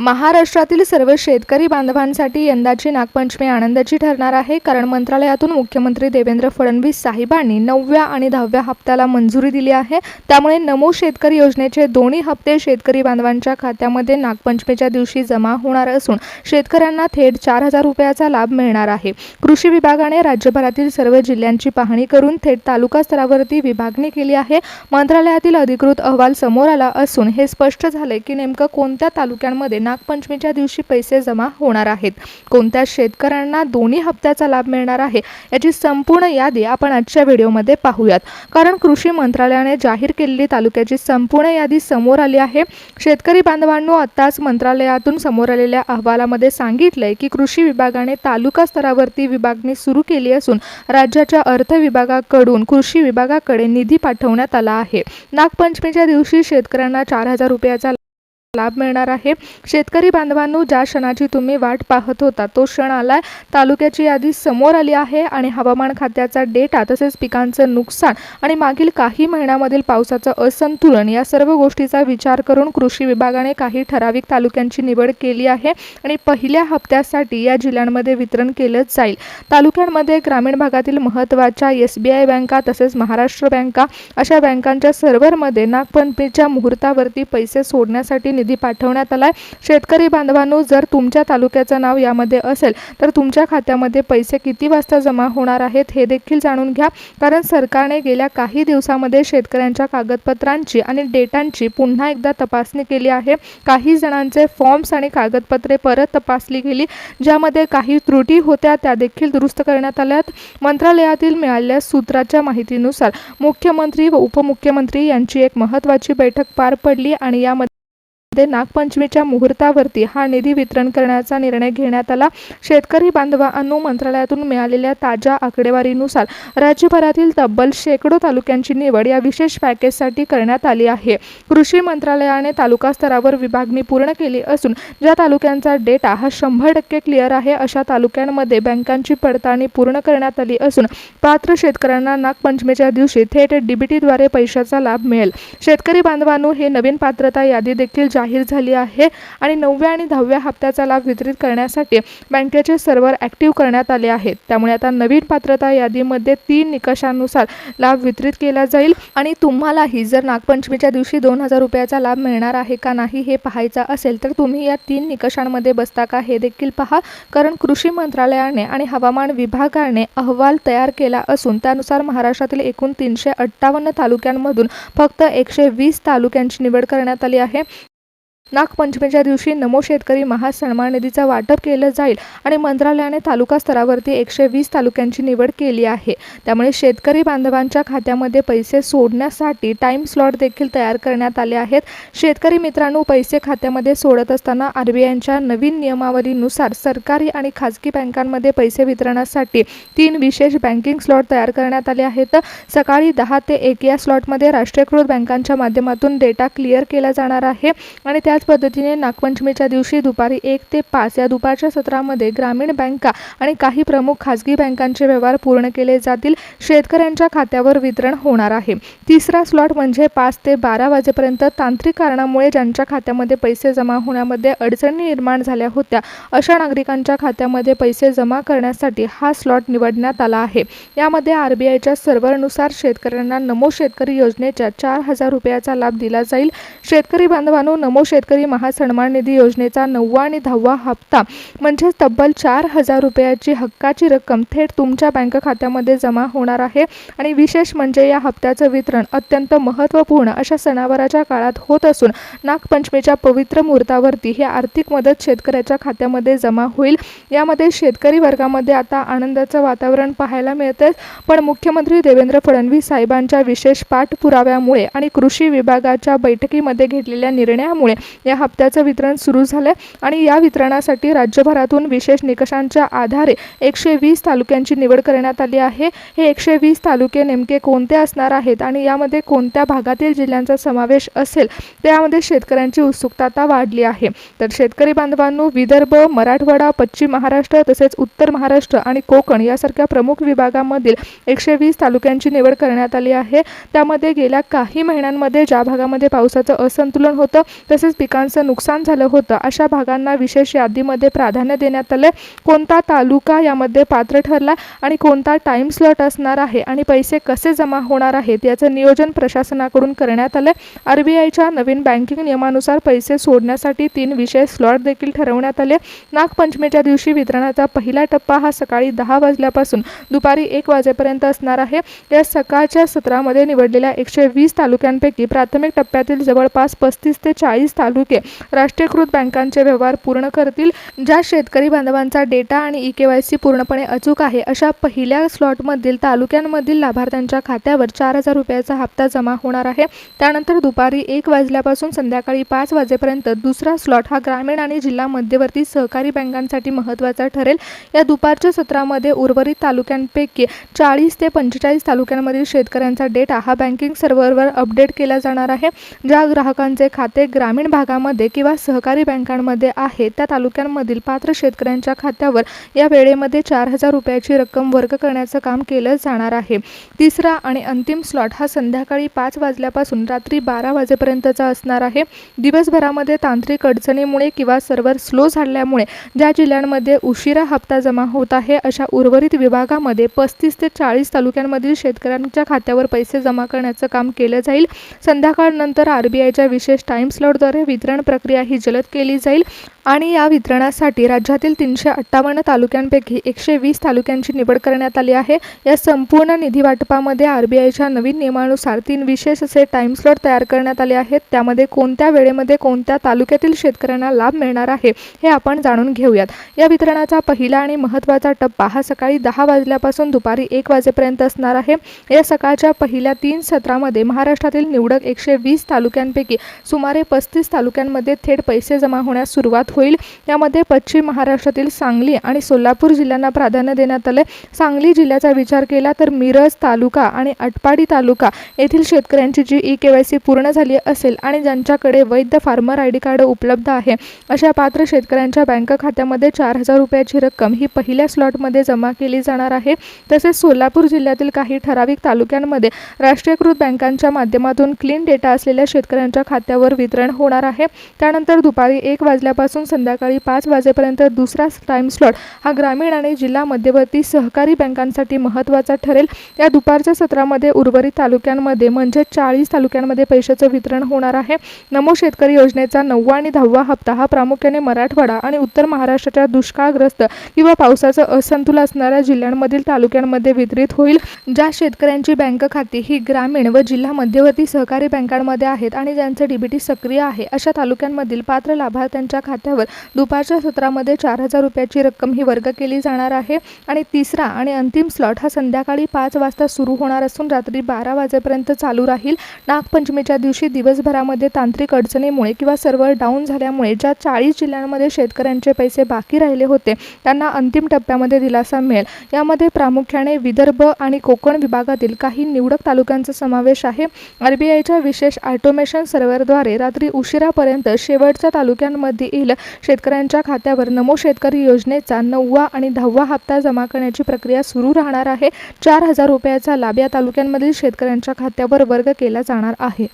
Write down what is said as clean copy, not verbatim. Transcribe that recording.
महाराष्ट्रातील सर्व शेतकरी बांधवांसाठी यंदाची नागपंचमी आनंदाची ठरणार आहे, कारण मंत्रालयातून मुख्यमंत्री देवेंद्र फडणवीस साहेबांनी 9व्या आणि 10व्या हप्त्याला मंजुरी दिली आहे। त्यामुळे नमो शेतकरी योजनेचे दोन्ही हप्ते शेतकरी बांधवांच्या खात्यामध्ये नागपंचमीच्या दिवशी जमा होणार असून शेतकऱ्यांना थेट 4,000 रुपयाचा लाभ मिळणार आहे। कृषी विभागाने राज्यभरातील सर्व जिल्ह्यांची पाहणी करून थेट तालुका स्तरावरती विभागणी केली आहे। मंत्रालयातील अधिकृत अहवाल समोर आला असून हे स्पष्ट झाले की नेमकं कोणत्या तालुक्यांमध्ये नागपंचमीच्या दिवशी पैसे जमा होणार आहेत, कोणत्या शेतकऱ्यांना दोन्ही हप्त्याचा लाभ मिळणार आहे याची संपूर्ण यादी आपण आजच्या व्हिडिओमध्ये पाहूयात। कारण कृषी मंत्रालयाने जाहीर केलेली तालुक्याची संपूर्ण यादी समोर आली आहे। शेतकरी बांधवांनो, आताच मंत्रालयातून समोर आलेल्या अहवालामध्ये सांगितलंय की कृषी विभागाने तालुका स्तरावरती विभागणी सुरू केली असून राज्याच्या अर्थ विभागाकडून कृषी विभागाकडे निधी पाठवण्यात आला आहे। नागपंचमीच्या दिवशी शेतकऱ्यांना 4,000 रुपयाचा लाभ मिळणार आहे। शेतकरी बांधवांनो, ज्या क्षणाची तुम्ही वाट पाहत होता तो क्षण आलाय। तालुक्याची यादी समोर आली आहे आणि हवामान खात्याचा डेटा तसेच पिकांचं नुकसान आणि मागील काही महिन्यामधील पावसाचं असंतुलन या सर्व गोष्टीचा विचार करून कृषी विभागाने काही ठराविक तालुक्यांची निवड केली आहे आणि पहिल्या हप्त्यासाठी या जिल्ह्यांमध्ये वितरण केलं जाईल। तालुक्यांमध्ये ग्रामीण भागातील महत्त्वाच्या SBI बँका तसेच महाराष्ट्र बँका अशा बँकांच्या सर्व्हरमध्ये नागपंचमीच्या मुहूर्तावरती पैसे सोडण्यासाठी निधी पाठवण्यात आलाय। शेतकरी बांधवांनो, जर तुमच्या तालुक्याचं नाव यामध्ये असेल तर तुमच्या खात्यामध्ये पैसे किती वाजता जमा होणार आहेत हे देखील जाणून घ्या, कारण सरकारने गेल्या काही दिवसांमध्ये शेतकऱ्यांच्या कागदपत्रांची आणि डेटांची पुन्हा एकदा तपासणी केली आहे। काही जणांचे फॉर्म्स आणि कागदपत्रे परत तपासली गेली, ज्यामध्ये काही त्रुटी होत्या त्या देखील दुरुस्त करण्यात आल्यात। मंत्रालयातील मिळालेल्या सूत्राच्या माहितीनुसार मुख्यमंत्री व उपमुख्यमंत्री यांची एक महत्त्वाची बैठक पार पडली आणि यामध्ये नागपंचमीच्या मुहूर्तावरती हा निधी वितरण करण्याचा निर्णय घेण्यात आला। शेतकरी बांधवांनो, मंत्रालयातून मिळालेल्या ताज्या आकडेवारीनुसार राज्यभरातील तब्बल शेकडो तालुक्यांची निवड या विशेष पॅकेजसाठी करण्यात आली आहे। कृषी मंत्रालयाने तालुका स्तरावर विभागणी पूर्ण केली असून ज्या तालुक्यांचा डेटा हा 100% क्लिअर आहे अशा तालुक्यांमध्ये बँकांची पडताळणी पूर्ण करण्यात आली असून पात्र शेतकऱ्यांना नागपंचमीच्या दिवशी थेट DBTद्वारे पैशाचा लाभ मिळेल। शेतकरी बांधवांनो, हे नवीन पात्रता यादी देखील जाहीर झाली आहे आणि 9व्या आणि 10व्या हप्त्याचा लाभ वितरित करण्यासाठी बँकेचे सर्व्हर ॲक्टिव्ह करण्यात आले आहेत। त्यामुळे आता नवीन पात्रता यादीमध्ये 3 निकषांनुसार लाभ वितरित केला जाईल आणि तुम्हालाही जर नागपंचमीच्या दिवशी 2,000 रुपयाचा लाभ मिळणार आहे का नाही हे पाहायचं असेल तर तुम्ही या 3 निकषांमध्ये बसता का हे देखील पहा, कारण कृषी मंत्रालयाने आणि हवामान विभागाने अहवाल तयार केला असून त्यानुसार महाराष्ट्रातील एकूण 358 तालुक्यांमधून फक्त 120 तालुक्यांची निवड करण्यात आली आहे। नागपंचमीच्या दिवशी नमो शेतकरी महासन्मान निधीचं वाटप केलं जाईल आणि मंत्रालयाने तालुका स्तरावरती 120 तालुक्यांची निवड केली आहे। त्यामुळे शेतकरी बांधवांच्या खात्यामध्ये पैसे सोडण्यासाठी टाइम स्लॉट देखील तयार करण्यात आले आहेत। शेतकरी मित्रांनो, पैसे खात्यामध्ये सोडत असताना RBIच्या नवीन नियमावलीनुसार सरकारी आणि खाजगी बँकांमध्ये पैसे वितरणासाठी 3 विशेष बँकिंग स्लॉट तयार करण्यात आले आहेत। सकाळी 10 ते 1 या स्लॉटमध्ये राष्ट्रीयकृत बँकांच्या माध्यमातून डेटा क्लिअर केला जाणार आहे आणि त्याच पद्धतीने नागपंचमीच्या दिवशी दुपारी 1 ते 5 या दुपारच्या सत्रामध्ये ग्रामीण बँका आणि काही प्रमुख खाजगी बँकांचे व्यवहार पूर्ण केले जातील। शेतकऱ्यांच्या खात्यावर वितरण होणार आहे। तिसरा स्लॉट म्हणजे 5 ते 12 वाजेपर्यंत तांत्रिक कारणामुळे ज्यांच्या खात्यामध्ये पैसे जमा होण्यामध्ये अडचणी निर्माण झाल्या होत्या अशा नागरिकांच्या खात्यामध्ये पैसे जमा करण्यासाठी हा स्लॉट निवडण्यात आला आहे। यामध्ये RBIच्या सर्व्हरनुसार शेतकऱ्यांना नमो शेतकरी योजनेच्या 4,000 रुपयाचा लाभ दिला जाईल। शेतकरी बांधवांनो, नमो शेतकरी महासन्मान निधी योजनेचा 9वा आणि 10वा हप्ता म्हणजे तब्बल 4,000 रुपयाची हक्काची रक्कम थेट तुमच्या बँक खात्यामध्ये जमा होणार आहे आणि विशेष म्हणजे या हप्त्याचं वितरण अत्यंत महत्त्वपूर्ण अशा सणावाराच्या काळात होत असून नागपंचमीच्या पवित्र मुहूर्तावरती ही आर्थिक मदत शेतकऱ्याच्या खात्यामध्ये जमा होईल। यामध्ये शेतकरी वर्गामध्ये आता आनंदाचं वातावरण पाहायला मिळते, पण मुख्यमंत्री देवेंद्र फडणवीस साहेबांच्या विशेष पाठपुराव्यामुळे आणि कृषी विभागाच्या बैठकीमध्ये घेतलेल्या निर्णयामुळे या हप्त्याचं वितरण सुरू झाले आणि या वितरणासाठी राज्यभरातून विशेष निकषांच्या आधारे 120 तालुक्यांची निवड करण्यात आली आहे। हे 120 तालुके नेमके कोणते असणार आहेत आणि यामध्ये कोणत्या भागातील जिल्ह्यांचा समावेश असेल त्यामध्ये शेतकऱ्यांची उत्सुकता आता वाढली आहे। तर शेतकरी बांधवांनो, विदर्भ, मराठवाडा, पश्चिम महाराष्ट्र तसेच उत्तर महाराष्ट्र आणि कोकण यासारख्या प्रमुख विभागामधील 120 तालुक्यांची निवड करण्यात आली आहे। त्यामध्ये गेल्या काही महिन्यांमध्ये ज्या भागामध्ये पावसाचं असंतुलन होतं तसेच पिकांचं नुकसान झालं होतं अशा भागांना विशेष यादीमध्ये प्राधान्य देण्यात आले. कोणता तालुका यामध्ये पात्र ठरला आणि कोणता टाइम स्लॉट असणार आहे आणि पैसे कसे जमा होणार आहेत याचं नियोजन प्रशासनाकडून करण्यात आले. आरबीआयच्या नवीन बँकिंग नियमानुसार पैसे सोडण्यासाठी 3 विशेष स्लॉट देखील ठरवण्यात आले. नागपंचमीच्या दिवशी वितरणाचा पहिला टप्पा हा सकाळी 10 वाजल्यापासून दुपारी 1 वाजेपर्यंत असणार आहे. या सकाळच्या सत्रामध्ये निवडलेल्या 120 तालुक्यांपैकी प्राथमिक टप्प्यातील जवळपास 35 ते 40 तालुके राष्ट्रीयकृत बँकांचे व्यवहार पूर्ण करतील. ज्या शेतकरी बांधवांचा डेटा आणि EKYC पूर्णपणे अचूक आहे अशा पहिल्या स्लॉटमधील तालुक्यांमधील लाभार्थ्यांच्या खात्यावर 4,000 रुपयाचा हप्ता जमा होणार आहे. त्यानंतर दुपारी 1 वाजल्यापासून संध्याकाळी 5 वाजेपर्यंत दुसरा स्लॉट हा ग्रामीण आणि जिल्हा मध्यवर्ती सहकारी बँकांसाठी महत्त्वाचा ठरेल. या दुपारच्या सत्रामध्ये उर्वरित तालुक्यांपैकी 40 ते 45 तालुक्यांमधील शेतकऱ्यांचा डेटा हा बँकिंग सर्व्हरवर अपडेट केला जाणार आहे. ज्या ग्राहकांचे खाते ग्रामीण भागामध्ये किंवा सहकारी बँकांमध्ये आहे त्या तालुक्यांमधील पात्र शेतकऱ्यांच्या खात्यावर या वेळेमध्ये 4,000 रुपयाची रक्कम वर्ग करण्याचं काम केलं जाणार आहे. तिसरा आणि अंतिम स्लॉट हा संध्याकाळी 5 वाजल्यापासून रात्री 12 वाजेपर्यंतचा असणार आहे. दिवसभरामध्ये तांत्रिक अडचणीमुळे किंवा सर्व्हर स्लो झाल्यामुळे ज्या जिल्ह्यांमध्ये उशिरा हप्ता जमा होत आहे अशा उर्वरित विभागामध्ये 35 ते 40 तालुक्यांमधील शेतकऱ्यांच्या खात्यावर पैसे जमा करण्याचं काम केलं जाईल. संध्याकाळनंतर आरबीआयच्या विशेष टाइम स्लॉटद्वारे वितरण प्रक्रिया ही जलद केली जाईल आणि या वितरणासाठी राज्यातील 358 तालुक्यांपैकी 120 तालुक्यांची निवड करण्यात आली आहे. या संपूर्ण निधी वाटपामध्ये आरबीआयच्या नवीन नियमानुसार 3 विशेष असे टाइम स्लॉट तयार करण्यात आले आहेत. त्यामध्ये कोणत्या वेळेमध्ये कोणत्या तालुक्यातील शेतकऱ्यांना लाभ मिळणार आहे हे आपण जाणून घेऊयात. या वितरणाचा पहिला आणि महत्त्वाचा टप्पा हा सकाळी 10 वाजल्यापासून दुपारी 1 वाजेपर्यंत असणार आहे. या सकाळच्या पहिल्या 3 सत्रामध्ये महाराष्ट्रातील निवडक 120 तालुक्यांपैकी सुमारे 35 तालुक्यांमध्ये थेट पैसे जमा होण्यास सुरुवात होईल. यामध्ये पश्चिम महाराष्ट्रातील सांगली आणि सोलापूर जिल्ह्यांना प्राधान्य देण्यात आले. सांगली जिल्ह्याचा विचार केला तर मिरज तालुका आणि आटपाडी तालुका येथील शेतकऱ्यांची जी EKYC पूर्ण झाली असेल आणि ज्यांच्याकडे वैध फार्मर ID कार्ड उपलब्ध आहे अशा पात्र शेतकऱ्यांच्या बँक खात्यामध्ये 4,000 रुपयाची रक्कम ही पहिल्या स्लॉटमध्ये जमा केली जाणार आहे. तसेच सोलापूर जिल्ह्यातील काही ठराविक तालुक्यांमध्ये राष्ट्रीयकृत बँकांच्या माध्यमातून क्लीन डेटा असलेल्या शेतकऱ्यांच्या खात्यावर वितरण होणार आहे. त्यानंतर दुपारी 1 वाजल्यापासून संध्याकाळी 5 वाजेपर्यंत दुसरा टाइम स्लॉट हा ग्रामीण आणि जिल्हा मध्यवर्ती सहकारी बँकांसाठी महत्त्वाचा ठरेल. या दुपारच्या सत्रामध्ये उर्वरित तालुक्यांमध्ये म्हणजे 40 तालुक्यांमध्ये पैशाचं वितरण होणार आहे. नमो शेतकरी योजनेचा 9वा आणि 10वा हप्ता हा प्रामुख्याने मराठवाडा आणि उत्तर महाराष्ट्राच्या दुष्काळग्रस्त किंवा पावसाचं असंतुलन असणाऱ्या जिल्ह्यांमधील तालुक्यांमध्ये वितरित होईल. ज्या शेतकऱ्यांची बँक खाती ही ग्रामीण व जिल्हा मध्यवर्ती सहकारी बँकांमध्ये आहेत आणि ज्यांचे DBT सक्रिय आहे अशा तालुक्यांमधील पात्र लाभार्थ्यांच्या खात्यावर दुपारच्या सत्रामध्ये 4,000 रुपयाची रक्कम ही वर्ग केली जाणार आहे. आणि तिसरा आणि अंतिम स्लॉट हा संध्याकाळी 5 वाजता सुरू होणार असून रात्री 12 वाजेपर्यंत चालू राहील. नागपंचमीच्या दिवशी दिवसभरामध्ये तांत्रिक अडचणीमुळे किंवा सर्व्हर डाऊन झाल्यामुळे ज्या 40 जिल्ह्यांमध्ये शेतकऱ्यांचे पैसे बाकी राहिले होते त्यांना अंतिम टप्प्यामध्ये दिलासा मिळेल. यामध्ये प्रामुख्याने विदर्भ आणि कोकण विभागातील काही निवडक तालुक्यांचा समावेश आहे. आरबीआयच्या विशेष ऑटोमेशन सर्व्हरद्वारे रात्री उशिरापर्यंत शेवटच्या तालुक्यांमधील शेतकऱ्यांच्या खात्यावर नमो शेतकरी योजनेचा 9वा आणि 10वा हप्ता जमा करण्याची प्रक्रिया सुरू राहणार आहे. 4,000 रुपयाचा लाभ या तालुक्यांमधील शेतकऱ्यांच्या खात्यावर वर्ग केला जाणार आहे.